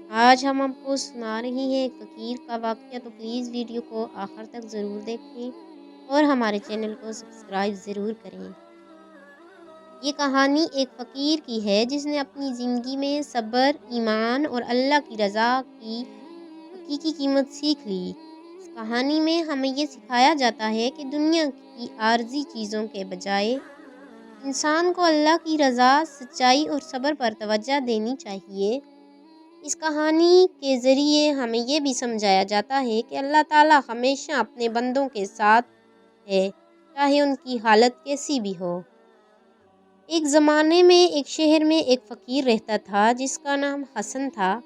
آج ہم آپ کو سنا رہے ہیں ایک فقیر کا واقعہ، تو پلیز ویڈیو کو آخر تک ضرور دیکھیں اور ہمارے چینل کو سبسکرائب ضرور کریں۔ یہ کہانی ایک فقیر کی ہے جس نے اپنی زندگی میں صبر، ایمان اور اللہ کی رضا کی حقیقی قیمت سیکھ لی۔ اس کہانی میں ہمیں یہ سکھایا جاتا ہے کہ دنیا کی عارضی چیزوں کے بجائے انسان کو اللہ کی رضا، سچائی اور صبر پر توجہ دینی چاہیے۔ اس کہانی کے ذریعے ہمیں یہ بھی سمجھایا جاتا ہے کہ اللہ تعالیٰ ہمیشہ اپنے بندوں کے ساتھ ہے، چاہے ان کی حالت کیسی بھی ہو۔ ایک زمانے میں ایک شہر میں ایک فقیر رہتا تھا جس کا نام حسن تھا۔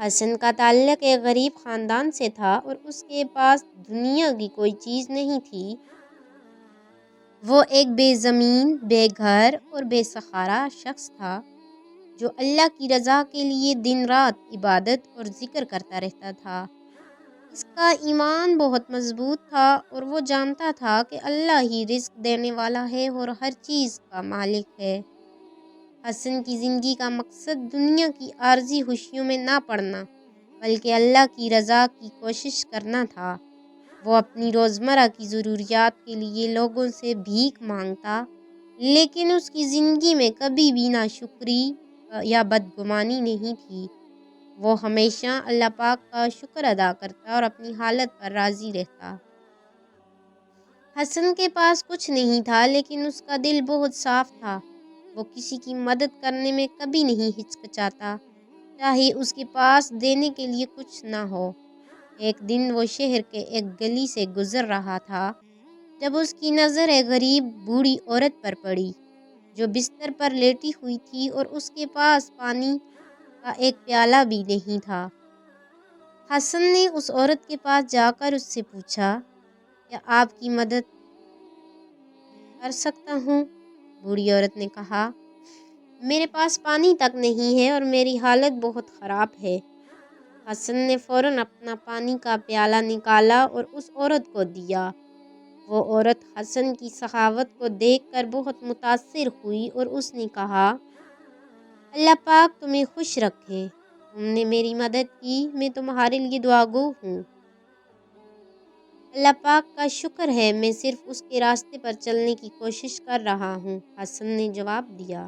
حسن کا تعلق ایک غریب خاندان سے تھا اور اس کے پاس دنیا کی کوئی چیز نہیں تھی۔ وہ ایک بے زمین، بے گھر اور بے سہارا شخص تھا جو اللہ کی رضا کے لیے دن رات عبادت اور ذکر کرتا رہتا تھا۔ اس کا ایمان بہت مضبوط تھا اور وہ جانتا تھا کہ اللہ ہی رزق دینے والا ہے اور ہر چیز کا مالک ہے۔ حسن کی زندگی کا مقصد دنیا کی عارضی خوشیوں میں نہ پڑنا بلکہ اللہ کی رضا کی کوشش کرنا تھا۔ وہ اپنی روزمرہ کی ضروریات کے لیے لوگوں سے بھیک مانگتا، لیکن اس کی زندگی میں کبھی بھی ناشکری یا بدگمانی نہیں تھی۔ وہ ہمیشہ اللہ پاک کا شکر ادا کرتا اور اپنی حالت پر راضی رہتا۔ حسن کے پاس کچھ نہیں تھا لیکن اس کا دل بہت صاف تھا۔ وہ کسی کی مدد کرنے میں کبھی نہیں ہچکچاتا، چاہے اس کے پاس دینے کے لیے کچھ نہ ہو۔ ایک دن وہ شہر کے ایک گلی سے گزر رہا تھا جب اس کی نظر ایک غریب بوڑھی عورت پر پڑی جو بستر پر لیٹی ہوئی تھی اور اس کے پاس پانی کا ایک پیالہ بھی نہیں تھا۔ حسن نے اس عورت کے پاس جا کر اس سے پوچھا، کیا آپ کی مدد کر سکتا ہوں؟ بوڑھی عورت نے کہا، میرے پاس پانی تک نہیں ہے اور میری حالت بہت خراب ہے۔ حسن نے فوراً اپنا پانی کا پیالہ نکالا اور اس عورت کو دیا۔ وہ عورت حسن کی سخاوت کو دیکھ کر بہت متاثر ہوئی اور اس نے کہا، اللہ پاک تمہیں خوش رکھے، تم نے میری مدد کی، میں تمہارے لیے دعا گو ہوں۔ اللہ پاک کا شکر ہے، میں صرف اس کے راستے پر چلنے کی کوشش کر رہا ہوں، حسن نے جواب دیا۔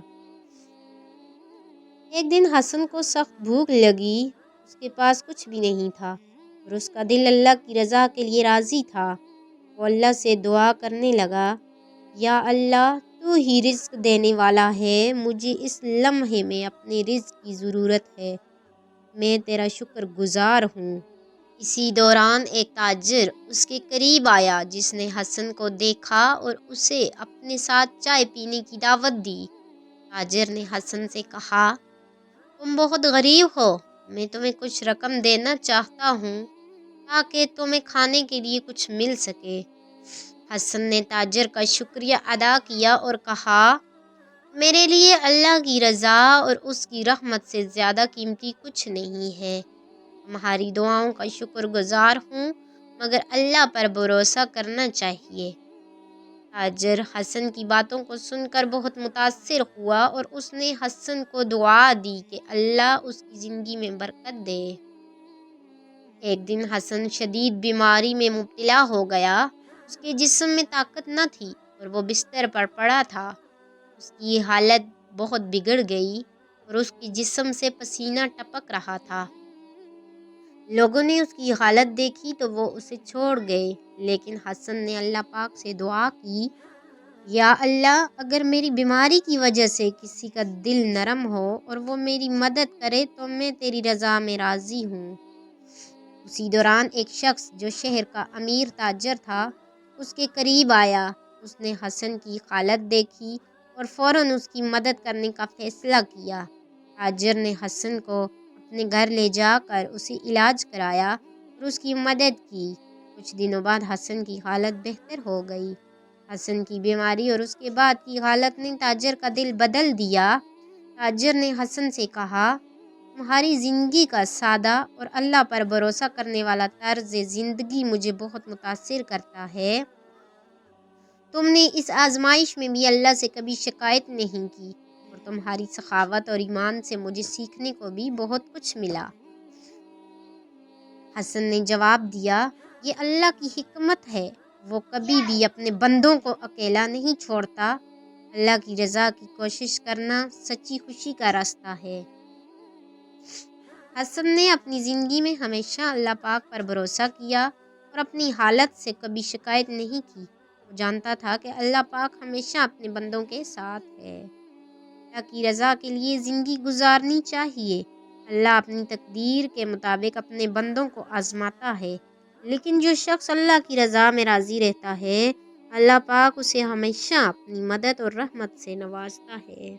ایک دن حسن کو سخت بھوک لگی، اس کے پاس کچھ بھی نہیں تھا اور اس کا دل اللہ کی رضا کے لیے راضی تھا۔ وہ اللہ سے دعا کرنے لگا، یا اللہ تو ہی رزق دینے والا ہے، مجھے اس لمحے میں اپنے رزق کی ضرورت ہے، میں تیرا شکر گزار ہوں۔ اسی دوران ایک تاجر اس کے قریب آیا جس نے حسن کو دیکھا اور اسے اپنے ساتھ چائے پینے کی دعوت دی۔ تاجر نے حسن سے کہا، تم بہت غریب ہو، میں تمہیں کچھ رقم دینا چاہتا ہوں تاکہ تمہیں کھانے کے لیے کچھ مل سکے۔ حسن نے تاجر کا شکریہ ادا کیا اور کہا، میرے لیے اللہ کی رضا اور اس کی رحمت سے زیادہ قیمتی کچھ نہیں ہے۔ تمہاری دعاؤں کا شکر گزار ہوں، مگر اللہ پر بھروسہ کرنا چاہیے۔ تاجر حسن کی باتوں کو سن کر بہت متاثر ہوا اور اس نے حسن کو دعا دی کہ اللہ اس کی زندگی میں برکت دے۔ ایک دن حسن شدید بیماری میں مبتلا ہو گیا، اس کے جسم میں طاقت نہ تھی اور وہ بستر پر پڑا تھا۔ اس کی حالت بہت بگڑ گئی اور اس کے جسم سے پسینہ ٹپک رہا تھا۔ لوگوں نے اس کی حالت دیکھی تو وہ اسے چھوڑ گئے، لیکن حسن نے اللہ پاک سے دعا کی، یا اللہ اگر میری بیماری کی وجہ سے کسی کا دل نرم ہو اور وہ میری مدد کرے تو میں تیری رضا میں راضی ہوں۔ اسی دوران ایک شخص جو شہر کا امیر تاجر تھا اس کے قریب آیا۔ اس نے حسن کی حالت دیکھی اور فوراً اس کی مدد کرنے کا فیصلہ کیا۔ تاجر نے حسن کو اپنے گھر لے جا کر اسے علاج کرایا اور اس کی مدد کی۔ کچھ دنوں بعد حسن کی حالت بہتر ہو گئی۔ حسن کی بیماری اور اس کے بعد کی حالت نے تاجر کا دل بدل دیا۔ تاجر نے حسن سے کہا، تمہاری زندگی کا سادہ اور اللہ پر بھروسہ کرنے والا طرز زندگی مجھے بہت متاثر کرتا ہے۔ تم نے اس آزمائش میں بھی اللہ سے کبھی شکایت نہیں کی اور تمہاری سخاوت اور ایمان سے مجھے سیکھنے کو بھی بہت کچھ ملا۔ حسن نے جواب دیا، یہ اللہ کی حکمت ہے، وہ کبھی بھی اپنے بندوں کو اکیلا نہیں چھوڑتا۔ اللہ کی رضا کی کوشش کرنا سچی خوشی کا راستہ ہے۔ حسن نے اپنی زندگی میں ہمیشہ اللہ پاک پر بھروسہ کیا اور اپنی حالت سے کبھی شکایت نہیں کی۔ وہ جانتا تھا کہ اللہ پاک ہمیشہ اپنے بندوں کے ساتھ ہے۔ اللہ کی رضا کے لیے زندگی گزارنی چاہیے۔ اللہ اپنی تقدیر کے مطابق اپنے بندوں کو آزماتا ہے، لیکن جو شخص اللہ کی رضا میں راضی رہتا ہے، اللہ پاک اسے ہمیشہ اپنی مدد اور رحمت سے نوازتا ہے۔